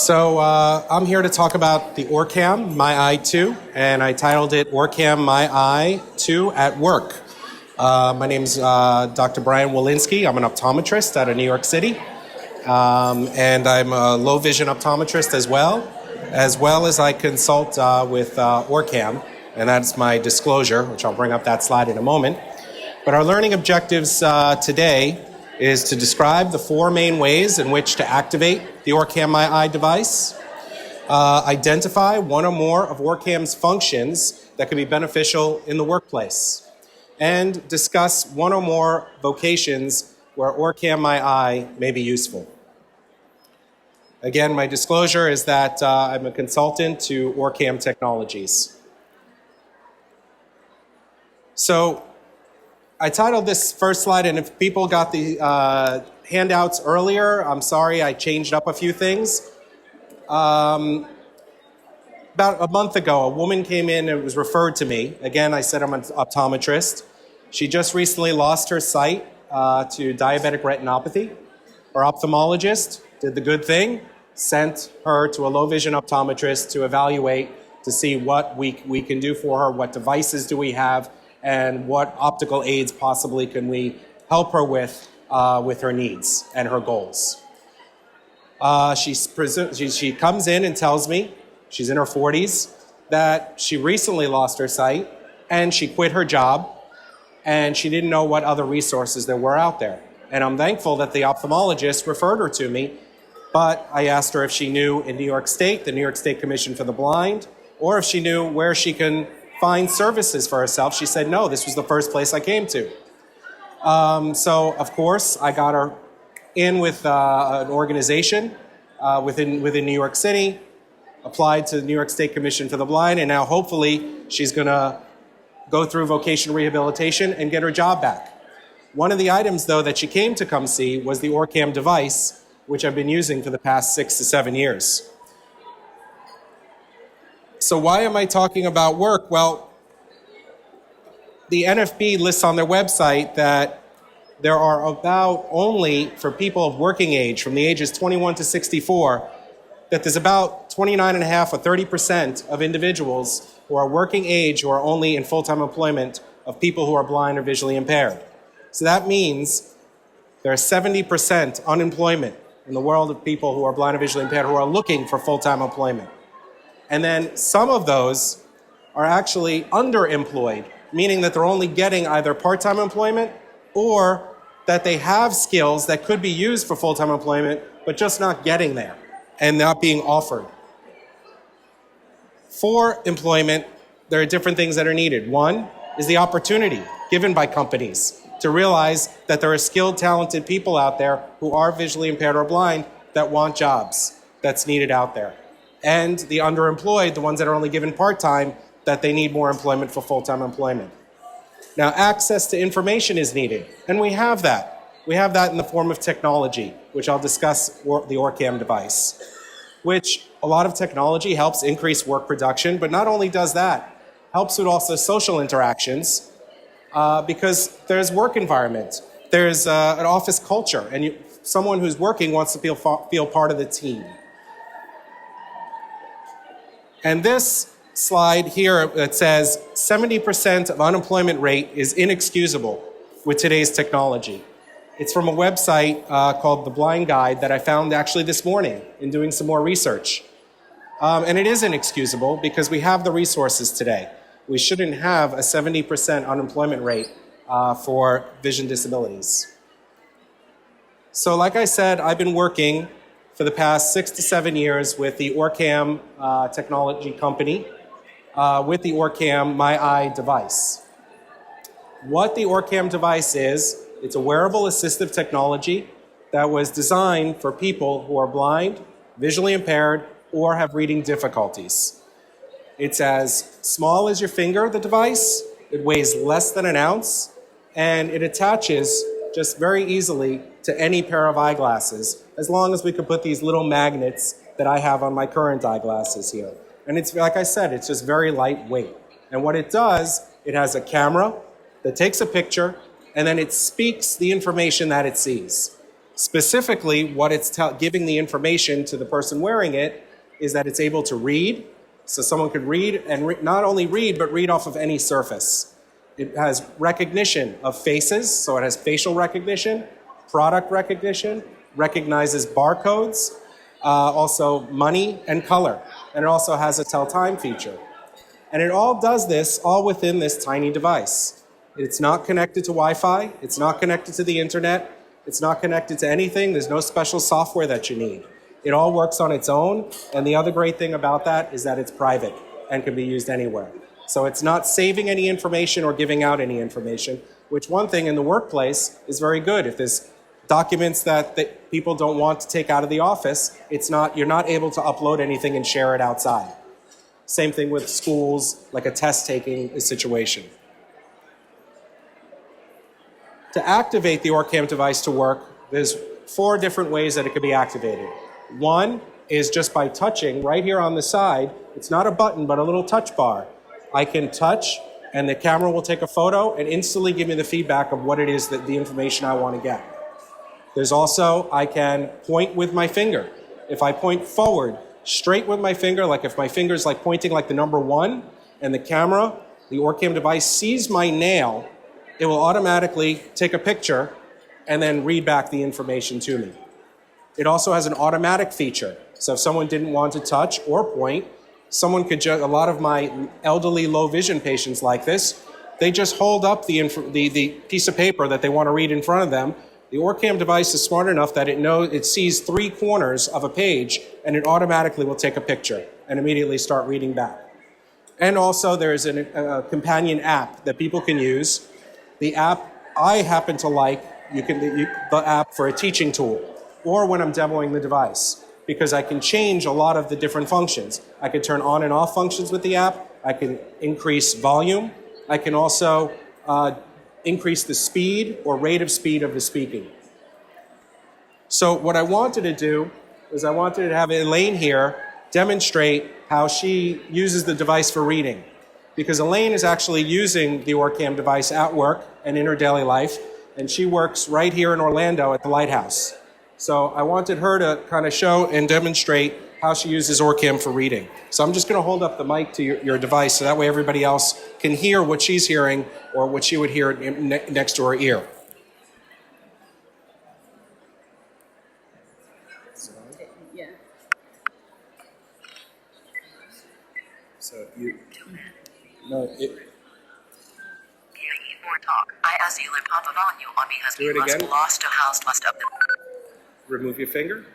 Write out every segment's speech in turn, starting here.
I'm here to talk about the OrCam MyEye 2, and I titled it OrCam MyEye 2 at Work. My name's Dr. Bryan Wolynski. I'm an optometrist out of New York City, and I'm a low vision optometrist as well as I consult with OrCam, and that's my disclosure, which I'll bring up that slide in a moment. But our learning objectives today is to describe the four main ways in which to activate the OrCam MyEye device, identify one or more of OrCam's functions that could be beneficial in the workplace, and discuss one or more vocations where OrCam MyEye may be useful. Again, my disclosure is that I'm a consultant to OrCam Technologies. So I titled this first slide, and if people got the handouts earlier, I'm sorry, I changed up a few things. About a month ago, a woman came in and was referred to me. Again, I said I'm an optometrist. She just recently lost her sight to diabetic retinopathy. Her ophthalmologist did the good thing, sent her to a low vision optometrist to evaluate to see what we can do for her, what devices do we have, and what optical aids possibly can we help her with her needs and her goals. She comes in and tells me, she's in her 40s, that she recently lost her sight and she quit her job and she didn't know what other resources there were out there. And I'm thankful that the ophthalmologist referred her to me, but I asked her if she knew in New York State, the New York State Commission for the Blind, or if she knew where she can find services for herself. She said, no, this was the first place I came to. So, of course, I got her in with an organization within New York City, applied to the New York State Commission for the Blind, and now hopefully she's going to go through vocational rehabilitation and get her job back. One of the items, though, that she came to come see was the OrCam device, which I've been using for the past 6 to 7 years. So why am I talking about work? Well, the NFB lists on their website that there are about only, for people of working age, from the ages 21 to 64, that there's about 29.5 or 30% of individuals who are working age who are only in full-time employment of people who are blind or visually impaired. So that means there are 70% unemployment in the world of people who are blind or visually impaired who are looking for full-time employment. And then some of those are actually underemployed, meaning that they're only getting either part-time employment or that they have skills that could be used for full-time employment, but just not getting there and not being offered. For employment, there are different things that are needed. One is the opportunity given by companies to realize that there are skilled, talented people out there who are visually impaired or blind that want jobs that's needed out there. And the underemployed, the ones that are only given part-time, that they need more employment for full-time employment. Now, access to information is needed, and we have that. We have that in the form of technology, which I'll discuss the OrCam device, which a lot of technology helps increase work production, but not only does that, helps with also social interactions, because there's work environment, there's an office culture, and someone who's working wants to feel part of the team. And this slide here that says 70% of unemployment rate is inexcusable with today's technology. It's from a website called The Blind Guide that I found actually this morning in doing some more research. And it is inexcusable because we have the resources today. We shouldn't have a 70% unemployment rate for vision disabilities. So like I said, I've been working for the past 6 to 7 years with the OrCam technology company, with the OrCam MyEye device. What the OrCam device is, it's a wearable assistive technology that was designed for people who are blind, visually impaired, or have reading difficulties. It's as small as your finger, the device, it weighs less than an ounce, and it attaches just very easily to any pair of eyeglasses, as long as we could put these little magnets that I have on my current eyeglasses here. And it's, like I said, it's just very lightweight. And what it does, it has a camera that takes a picture, and then it speaks the information that it sees. Specifically, what it's giving the information to the person wearing it is that it's able to read. So someone could read, and not only read, but read off of any surface. It has recognition of faces, so it has facial recognition, product recognition, recognizes barcodes, also money and color. And it also has a tell time feature. And it all does this all within this tiny device. It's not connected to Wi-Fi. It's not connected to the internet. It's not connected to anything. There's no special software that you need. It all works on its own. And the other great thing about that is that it's private and can be used anywhere. So it's not saving any information or giving out any information, which one thing in the workplace is very good. If there's documents that people don't want to take out of the office, you're not able to upload anything and share it outside. Same thing with schools, like a test-taking situation. To activate the OrCam device to work, there's 4 different ways that it could be activated. One is just by touching right here on the side. It's not a button, but a little touch bar. I can touch, and the camera will take a photo and instantly give me the feedback of what it is that the information I want to get. There's also, I can point with my finger. If I point forward, straight with my finger, like if my finger's like pointing like the number 1, and the camera, the OrCam device sees my nail, it will automatically take a picture and then read back the information to me. It also has an automatic feature. So if someone didn't want to touch or point, someone could a lot of my elderly low vision patients like this, they just hold up the piece of paper that they want to read in front of them. The OrCam device is smart enough that it sees 3 corners of a page, and it automatically will take a picture and immediately start reading back. And also there's a companion app that people can use. The app I happen to like, the app for a teaching tool, or when I'm demoing the device, because I can change a lot of the different functions. I can turn on and off functions with the app. I can increase volume. I can also increase the speed or rate of speed of the speaking. So what I wanted to do is I wanted to have Elaine here demonstrate how she uses the device for reading. Because Elaine is actually using the OrCam device at work and in her daily life, and she works right here in Orlando at the Lighthouse. So I wanted her to kind of show and demonstrate how she uses OrCam for reading. So I'm just going to hold up the mic to your device so that way everybody else can hear what she's hearing or what she would hear next to her ear. Yeah. So you... No, it... Talk. I as you pop on you on because Do it again. Lost to house must up. Remove your finger.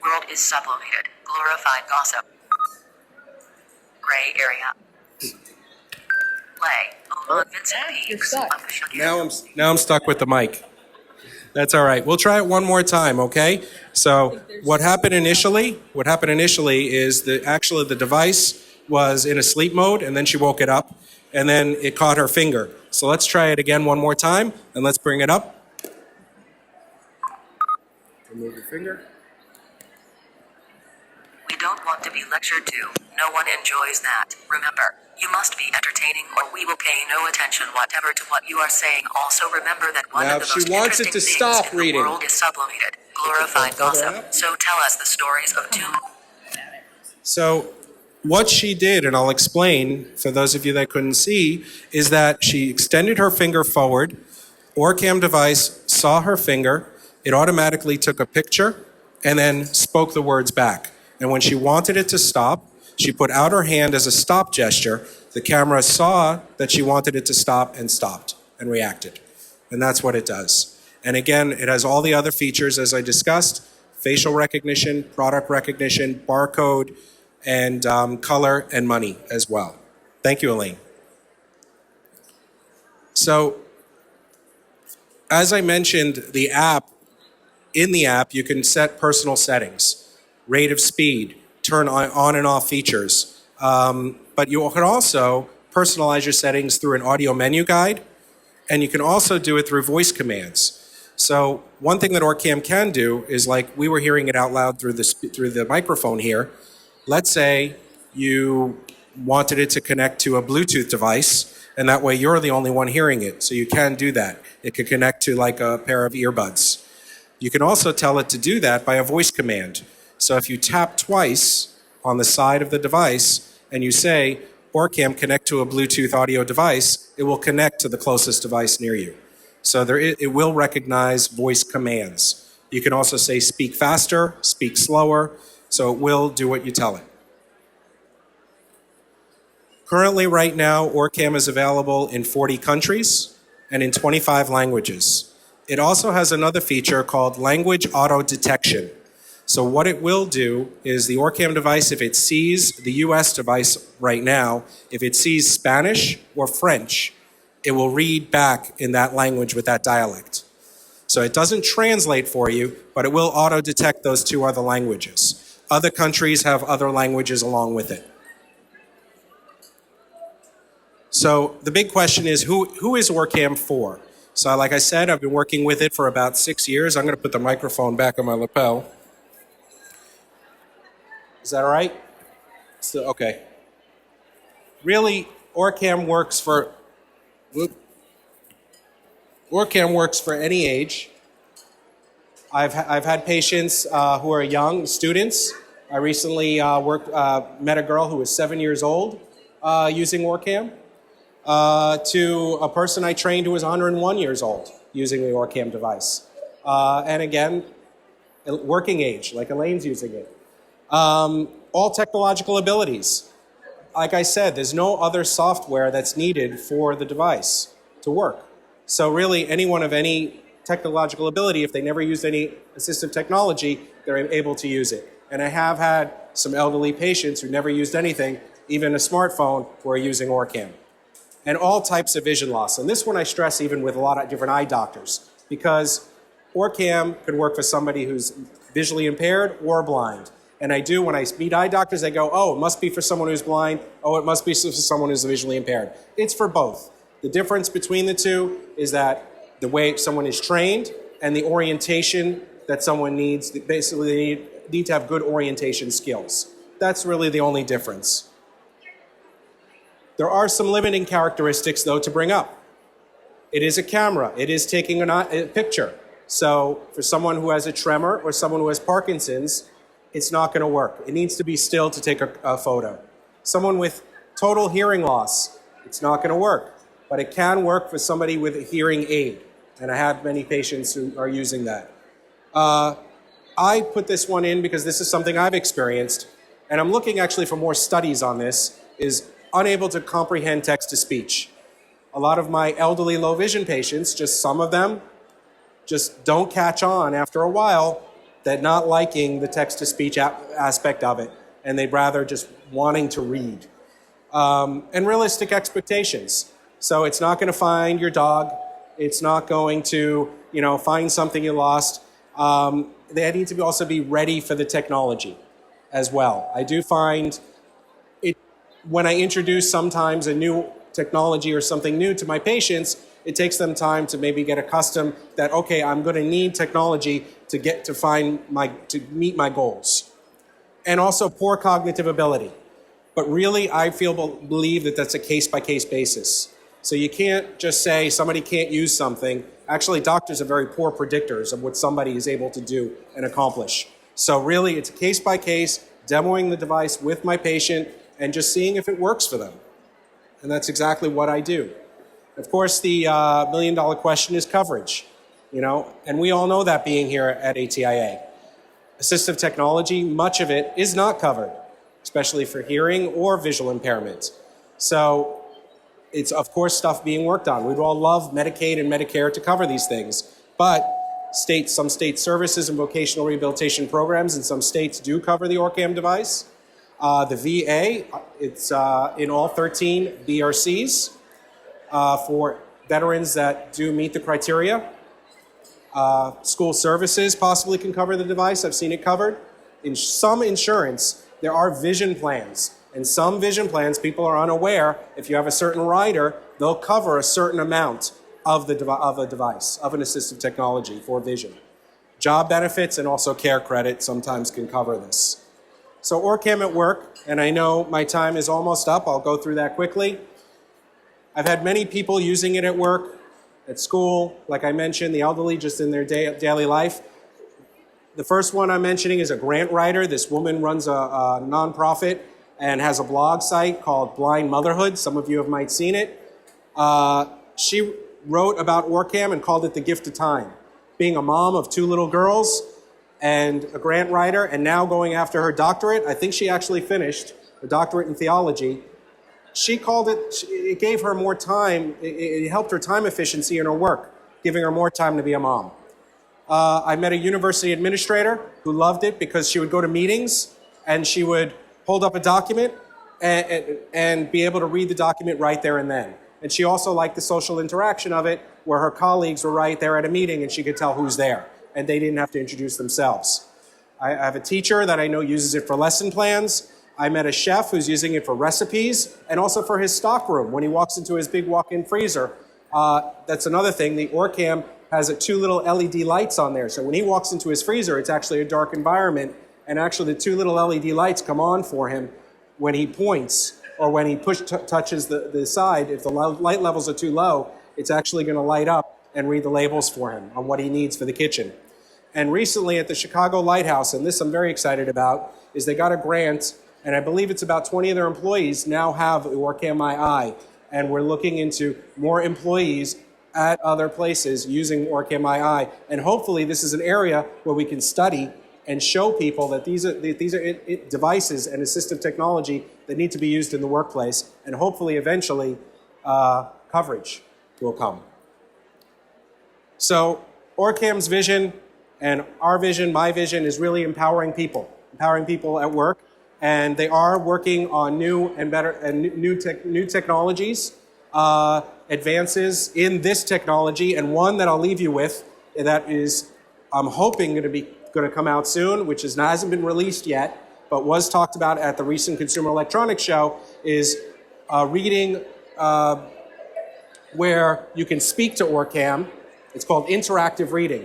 World is sublimated. Glorified gossip. Gray area. Play. Vincent You're Peaks. stuck. Now I'm stuck with the mic. That's all right. We'll try it one more time, okay? So what happened initially is that actually the device was in a sleep mode, and then she woke it up, and then it caught her finger. So let's try it again one more time, and let's bring it up. Remove your finger. We don't want to be lectured to. No one enjoys that. Remember, you must be entertaining or we will pay no attention whatever to what you are saying. Also remember that one Now, of the if she most wants it interesting to things stop in reading. the world is sublimated. Glorified gossip. So tell us the stories of two. So what she did, and I'll explain for those of you that couldn't see, is that she extended her finger forward. OrCam device saw her finger. It automatically took a picture and then spoke the words back. And when she wanted it to stop, she put out her hand as a stop gesture. The camera saw that she wanted it to stop and stopped and reacted. And that's what it does. And again, it has all the other features as I discussed: facial recognition, product recognition, barcode, and color and money as well. Thank you, Elaine. So, as I mentioned, in the app, you can set personal settings, rate of speed, turn on and off features. But you can also personalize your settings through an audio menu guide, and you can also do it through voice commands. So one thing that OrCam can do is, like we were hearing it out loud through the microphone here. Let's say you wanted it to connect to a Bluetooth device, and that way you're the only one hearing it. So you can do that. It could connect to like a pair of earbuds. You can also tell it to do that by a voice command. So if you tap twice on the side of the device and you say, OrCam connect to a Bluetooth audio device, it will connect to the closest device near you. So it will recognize voice commands. You can also say speak faster, speak slower, so it will do what you tell it. Currently, right now, OrCam is available in 40 countries and in 25 languages. It also has another feature called language auto detection. So what it will do is the OrCam device, if it sees the US device right now, if it sees Spanish or French, it will read back in that language with that dialect. So it doesn't translate for you, but it will auto detect those two other languages. Other countries have other languages along with it. So the big question is, who is OrCam for? So like I said, I've been working with it for about 6 years. I'm going to put the microphone back on my lapel. Is that all right? Okay. Really, OrCam works for any age. I've had patients who are young students. I recently met a girl who was 7 years old using OrCam. To a person I trained who was 101 years old using the OrCam device. And again, working age, like Elaine's using it. All technological abilities. Like I said, there's no other software that's needed for the device to work. So really, anyone of any technological ability, if they never used any assistive technology, they're able to use it. And I have had some elderly patients who never used anything, even a smartphone, who are using OrCam. And all types of vision loss. And this one I stress even with a lot of different eye doctors, because OrCam could work for somebody who's visually impaired or blind. And I do, when I meet eye doctors, they go, oh, it must be for someone who's blind. Oh, it must be for someone who's visually impaired. It's for both. The difference between the two is that the way someone is trained and the orientation that someone needs, basically they need to have good orientation skills. That's really the only difference. There are some limiting characteristics, though, to bring up. It is a camera. It is taking a picture. So for someone who has a tremor or someone who has Parkinson's, it's not going to work. It needs to be still to take a photo. Someone with total hearing loss, it's not going to work. But it can work for somebody with a hearing aid. And I have many patients who are using that. I put this one in because this is something I've experienced. And I'm looking actually for more studies on this, is unable to comprehend text-to-speech. A lot of my elderly low vision patients, just some of them, just don't catch on after a while that not liking the text-to-speech aspect of it, and they'd rather just wanting to read. And realistic expectations. So it's not going to find your dog. It's not going to, find something you lost. They need to also be ready for the technology as well. I do find when I introduce sometimes a new technology or something new to my patients, it takes them time to maybe get accustomed that, okay, I'm going to need technology to meet my goals. And also poor cognitive ability. But really, I believe that that's a case-by-case basis. So you can't just say somebody can't use something. Actually, doctors are very poor predictors of what somebody is able to do and accomplish. So really, it's a case-by-case, demoing the device with my patient, and just seeing if it works for them. And that's exactly what I do. Of course, the million-dollar question is coverage, and we all know that being here at ATIA. Assistive technology, much of it is not covered, especially for hearing or visual impairment. So it's, of course, stuff being worked on. We'd all love Medicaid and Medicare to cover these things, but some state services and vocational rehabilitation programs in some states do cover the OrCam device. The VA, it's in all 13 BRCs for veterans that do meet the criteria. School services possibly can cover the device. I've seen it covered. In some insurance, there are vision plans. And some vision plans, people are unaware, if you have a certain rider, they'll cover a certain amount of a device, of an assistive technology for vision. Job benefits and also care credit sometimes can cover this. So OrCam at work, and I know my time is almost up. I'll go through that quickly. I've had many people using it at work, at school, like I mentioned, the elderly just in their daily life. The first one I'm mentioning is a grant writer. This woman runs a nonprofit and has a blog site called Blind Motherhood. Some of you have might seen it. She wrote about OrCam and called it the gift of time. Being a mom of 2 little girls and a grant writer and now going after her doctorate, I think she actually finished a doctorate in theology. She called it gave her more time, it helped her time efficiency in her work, giving her more time to be a mom. I met a university administrator who loved it because she would go to meetings and she would hold up a document and be able to read the document right there and then. And she also liked the social interaction of it, where her colleagues were right there at a meeting and she could tell who's there, and they didn't have to introduce themselves. I have a teacher that I know uses it for lesson plans. I met a chef who's using it for recipes and also for his stockroom. When he walks into his big walk-in freezer, that's another thing. The OrCam has 2 little LED lights on there. So when he walks into his freezer, it's actually a dark environment, and actually the 2 little LED lights come on for him when he points or when he touches the side. If the light levels are too low, it's actually going to light up and read the labels for him on what he needs for the kitchen. And recently at the Chicago Lighthouse, and this I'm very excited about, is they got a grant, and I believe it's about 20 of their employees now have OrCam MyEye, and we're looking into more employees at other places using OrCam MyEye, and hopefully this is an area where we can study and show people that these are devices and assistive technology that need to be used in the workplace, and hopefully eventually coverage will come. So OrCam's vision and our vision, my vision, is really empowering people at work, and they are working on new and better and new technologies, advances in this technology, and one that I'll leave you with that is I'm hoping going to come out soon, which hasn't been released yet, but was talked about at the recent Consumer Electronics Show, is reading where you can speak to OrCam. It's called interactive reading.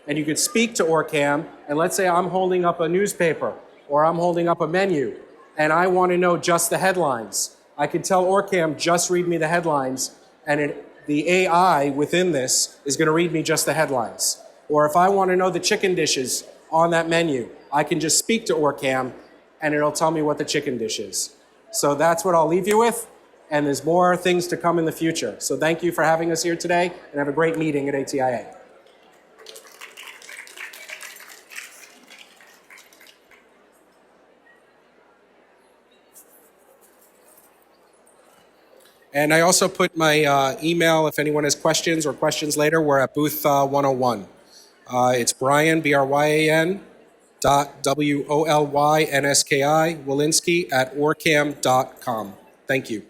And you could speak to OrCam, and let's say I'm holding up a newspaper or I'm holding up a menu, and I want to know just the headlines. I could tell OrCam, just read me the headlines, and the AI within this is going to read me just the headlines. Or if I want to know the chicken dishes on that menu, I can just speak to OrCam, and it'll tell me what the chicken dish is. So that's what I'll leave you with, and there's more things to come in the future. So thank you for having us here today, and have a great meeting at ATIA. And I also put my ewemail if anyone has questions or questions later. We're at booth 101. It's Bryan, B-R-Y-A-N, .W-O-L-Y-N-S-K-I, Wolynski @orcam.com. Thank you.